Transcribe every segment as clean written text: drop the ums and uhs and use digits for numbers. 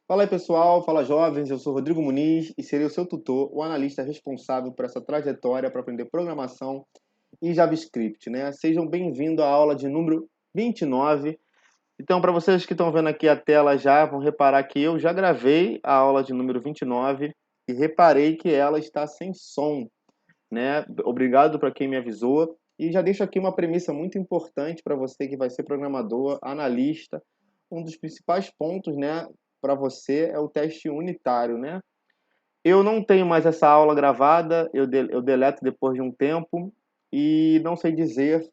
Fala aí pessoal, fala jovens, eu sou Rodrigo Muniz e serei o seu tutor, o analista responsável por essa trajetória para aprender programação e JavaScript, né? Sejam bem-vindos à aula de número 29. Então, para vocês que estão vendo aqui a tela já, vão reparar que eu já gravei a aula de número 29 e reparei que ela está sem som, né? Obrigado para quem me avisou. E já deixo aqui uma premissa muito importante para você que vai ser programador, analista. Um dos principais pontos, né, para você é o teste unitário, né? Eu não tenho mais essa aula gravada, eu deleto depois de um tempo e não sei dizer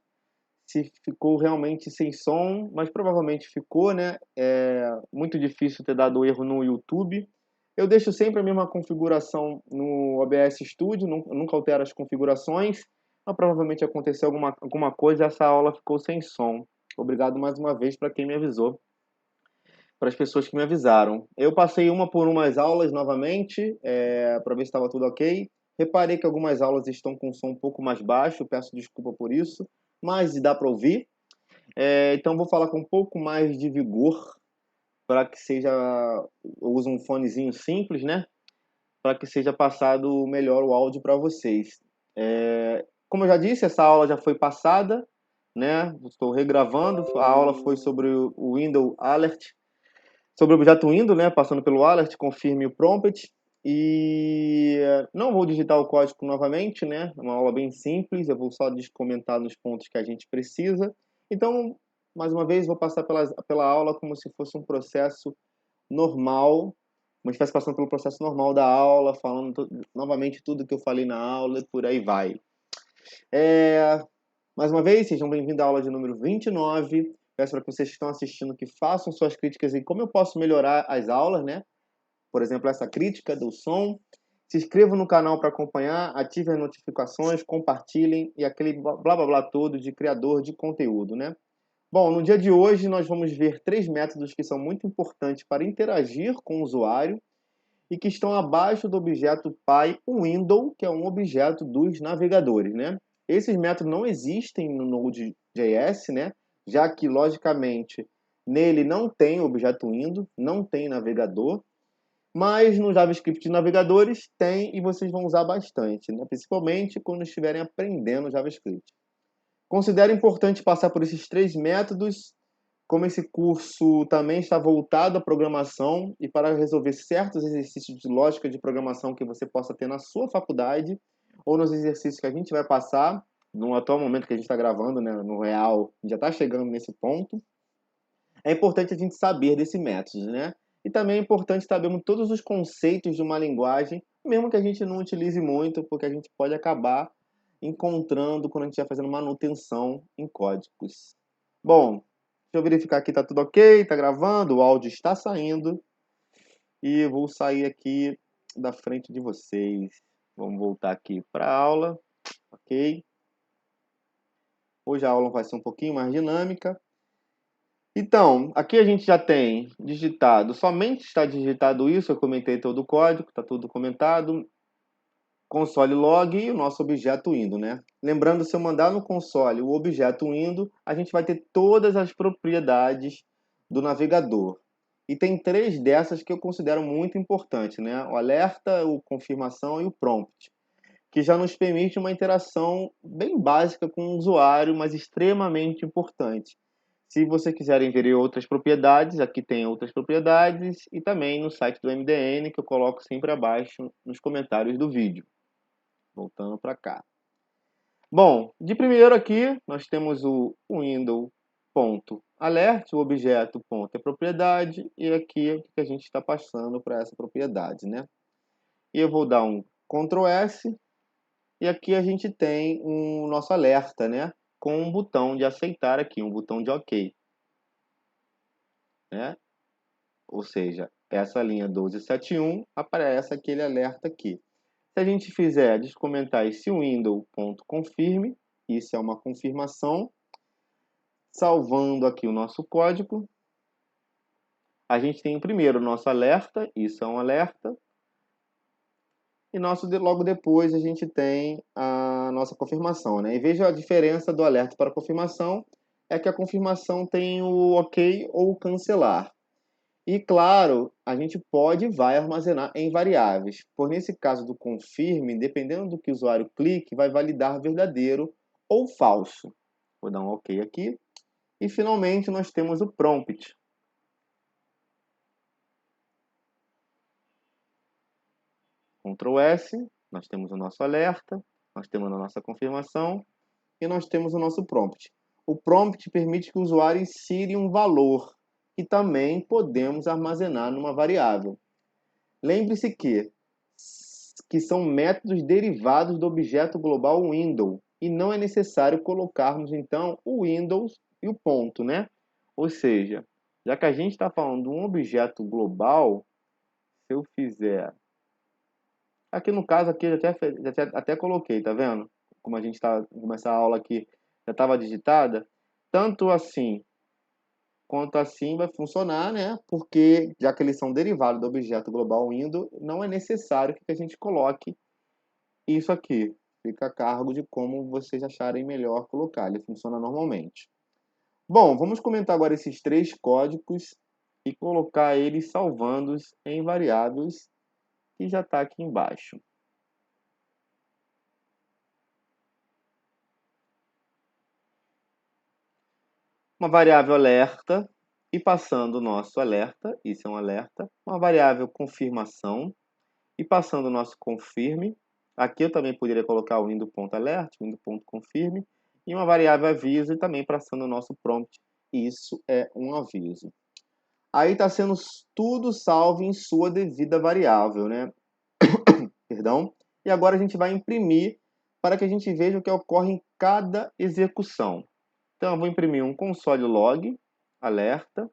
se ficou realmente sem som, mas provavelmente ficou, né? É muito difícil ter dado erro no YouTube. Eu deixo sempre a mesma configuração no OBS Studio, nunca altero as configurações, mas provavelmente aconteceu alguma coisa e essa aula ficou sem som. Obrigado mais uma vez para quem me avisou, para as pessoas que me avisaram. Eu passei uma por umas aulas novamente, para ver se estava tudo ok. Reparei que algumas aulas estão com som um pouco mais baixo, peço desculpa por isso, mas dá para ouvir. Então vou falar com um pouco mais de vigor para que seja. Eu uso um fonezinho simples, né? Para que seja passado melhor o áudio para vocês. Como eu já disse, essa aula já foi passada, né? Estou regravando. A aula foi sobre o Windows Alert, sobre o objeto Windows, né? Passando pelo Alert, confirme o prompt. E não vou digitar o código novamente, né? É uma aula bem simples, eu vou só comentar nos pontos que a gente precisa. Então, mais uma vez, vou passar pela aula como se fosse um processo normal, como se estivesse passando pelo processo normal da aula, falando novamente tudo que eu falei na aula e por aí vai. É, Mais uma vez, sejam bem-vindos à aula de número 29. Peço para que vocês que estão assistindo que façam suas críticas em como eu posso melhorar as aulas, né? Por exemplo, essa crítica do som. Se inscrevam no canal para acompanhar, ativem as notificações, compartilhem e aquele blá blá blá todo de criador de conteúdo, né? Bom, no dia de hoje nós vamos ver três métodos que são muito importantes para interagir com o usuário e que estão abaixo do objeto PyWindow, que é um objeto dos navegadores, né? Esses métodos não existem no Node.js, né? Já que, logicamente, nele não tem objeto window, não tem navegador, mas no JavaScript de navegadores tem e vocês vão usar bastante, né? Principalmente quando estiverem aprendendo JavaScript. Considero importante passar por esses três métodos, como esse curso também está voltado à programação e para resolver certos exercícios de lógica de programação que você possa ter na sua faculdade ou nos exercícios que a gente vai passar no atual momento que a gente está gravando, né, no real, já está chegando nesse ponto. É importante a gente saber desse método, né? E também é importante sabermos todos os conceitos de uma linguagem, mesmo que a gente não utilize muito, porque a gente pode acabar encontrando quando a gente estiver fazendo manutenção em códigos. Bom, deixa eu verificar aqui, tá tudo ok, tá gravando, o áudio está saindo e vou sair aqui da frente de vocês. Vamos voltar aqui para a aula, ok? Hoje a aula vai ser um pouquinho mais dinâmica. Então, aqui a gente já tem digitado, somente está digitado isso, eu comentei todo o código, está tudo comentado, console log e o nosso objeto indo, né? Lembrando, se eu mandar no console o objeto indo, a gente vai ter todas as propriedades do navegador. E tem três dessas que eu considero muito importantes, né? O alerta, o confirmação e o prompt, que já nos permite uma interação bem básica com o usuário, mas extremamente importante. Se você quiserem ver outras propriedades, aqui tem outras propriedades e também no site do MDN, que eu coloco sempre abaixo nos comentários do vídeo. Voltando para cá. Bom, de primeiro aqui nós temos o window.alert, o objeto ponto é propriedade, e aqui é o que a gente está passando para essa propriedade, né? E eu vou dar um Ctrl S, e aqui a gente tem o nosso alerta, né? Com um botão de aceitar aqui, um botão de OK, né? Ou seja, essa linha 1271 aparece aquele alerta aqui. Se a gente fizer descomentar esse window.confirm, isso é uma confirmação, salvando aqui o nosso código, a gente tem primeiro o nosso alerta, isso é um alerta, e logo depois a gente tem a nossa confirmação, né? E veja a diferença do alerta para a confirmação, é que a confirmação tem o OK ou cancelar. E claro, a gente pode e vai armazenar em variáveis. Por nesse caso do confirme, dependendo do que o usuário clique, vai validar verdadeiro ou falso. Vou dar um OK aqui. E finalmente nós temos o prompt. Ctrl S, nós temos o nosso alerta, nós temos a nossa confirmação e nós temos o nosso prompt. O prompt permite que o usuário insira um valor, que também podemos armazenar numa variável. Lembre-se que são métodos derivados do objeto global window e não é necessário colocarmos então o Windows e o ponto, né? Ou seja, já que a gente está falando de um objeto global, se eu fizer aqui no caso aqui até coloquei, tá vendo? Como a gente está, como essa aula aqui já estava digitada, tanto assim quanto assim vai funcionar, né? Porque já que eles são derivados do objeto global window, não é necessário que a gente coloque isso aqui. Fica a cargo de como vocês acharem melhor colocar. Ele funciona normalmente. Bom, vamos comentar agora esses três códigos e colocar eles salvando-os em variáveis que já está aqui embaixo. Uma variável alerta e passando o nosso alerta, isso é um alerta, uma variável confirmação e passando o nosso confirme. Aqui eu também poderia colocar o window.alert, window.confirme e uma variável aviso e também passando o nosso prompt. Isso é um aviso. Aí está sendo tudo salvo em sua devida variável, né? Perdão. E agora a gente vai imprimir para que a gente veja o que ocorre em cada execução. Então, eu vou imprimir um console log, alerta,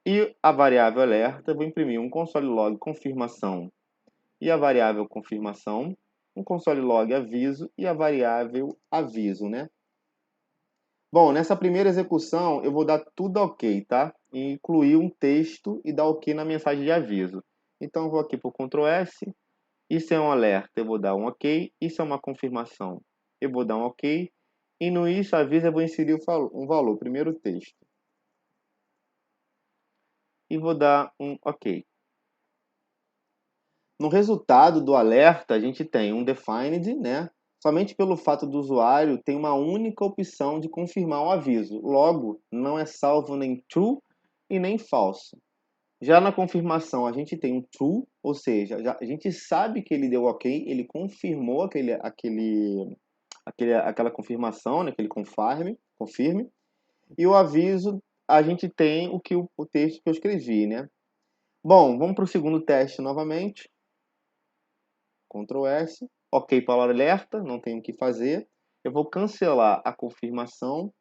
e a variável alerta, eu vou imprimir um console log confirmação e a variável confirmação, um console log aviso e a variável aviso, né? Bom, nessa primeira execução eu vou dar tudo OK, tá? E incluir um texto e dar OK na mensagem de aviso. Então eu vou aqui para o Ctrl S, isso é um alerta, eu vou dar um OK, isso é uma confirmação, eu vou dar um OK, e no isso aviso eu vou inserir um valor, primeiro texto. E vou dar um OK. No resultado do alerta, a gente tem um defined, né? Somente pelo fato do usuário tem uma única opção de confirmar o aviso. Logo, não é salvo nem true e nem false. Já na confirmação, a gente tem um true, ou seja, a gente sabe que ele deu OK, ele confirmou aquela confirmação, né? Aquele confirme. E o aviso, a gente tem o texto que eu escrevi, né? Bom, vamos para o segundo teste novamente. Ctrl S, OK para o alerta, não tenho o que fazer. Eu vou cancelar a confirmação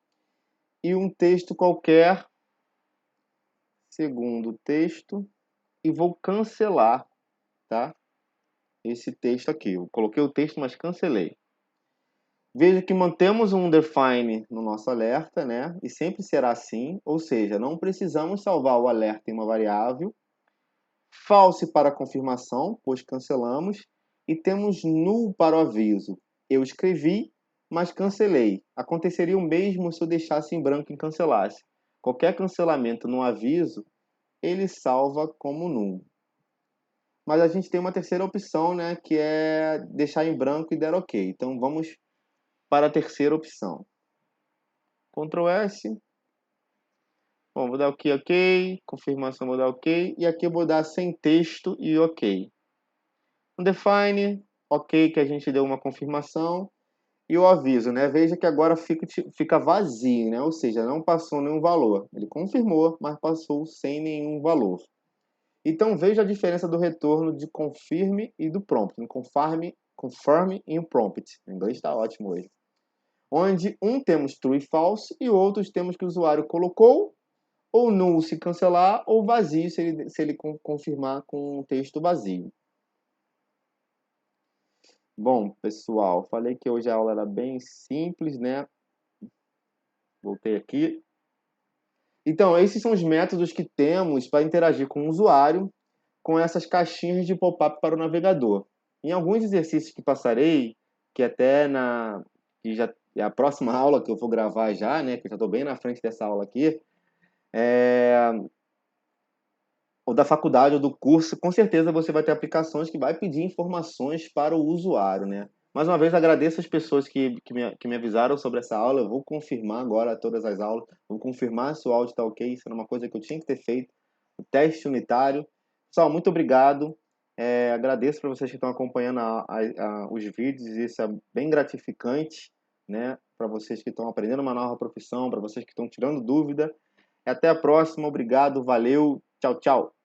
e um texto qualquer, segundo texto, e vou cancelar, tá? Esse texto aqui. Eu coloquei o texto, mas cancelei. Veja que mantemos um define no nosso alerta, né? E sempre será assim, ou seja, não precisamos salvar o alerta em uma variável. False para a confirmação, pois cancelamos. E temos null para o aviso. Eu escrevi, mas cancelei. Aconteceria o mesmo se eu deixasse em branco e cancelasse. Qualquer cancelamento no aviso, ele salva como null. Mas a gente tem uma terceira opção, né, que é deixar em branco e der OK. Então vamos para a terceira opção. Ctrl S. Bom, vou dar OK, OK. Confirmação, vou dar OK. E aqui eu vou dar sem texto e OK. Um define, OK, que a gente deu uma confirmação. E o aviso, né? Veja que agora fica vazio, né? Ou seja, não passou nenhum valor. Ele confirmou, mas passou sem nenhum valor. Então veja a diferença do retorno de confirme e do prompt. Confirm e o prompt. O inglês está ótimo hoje. Onde um temos true e false e outros temos que o usuário colocou ou null se cancelar ou vazio se ele confirmar com um texto vazio. Bom, pessoal, falei que hoje a aula era bem simples, né? Voltei aqui. Então, esses são os métodos que temos para interagir com o usuário com essas caixinhas de pop-up para o navegador. Em alguns exercícios que passarei, que até que já é a próxima aula que eu vou gravar já, né? Que eu já estou bem na frente dessa aula aqui, ou da faculdade ou do curso, com certeza você vai ter aplicações que vai pedir informações para o usuário, né? Mais uma vez, agradeço as pessoas que me avisaram sobre essa aula. Eu vou confirmar agora todas as aulas, vou confirmar se o áudio está ok. Isso era uma coisa que eu tinha que ter feito, o teste unitário. Pessoal, muito obrigado. Agradeço para vocês que estão acompanhando os vídeos, isso é bem gratificante, né? Para vocês que estão aprendendo uma nova profissão, para vocês que estão tirando dúvida. Até a próxima, obrigado, valeu, tchau, tchau.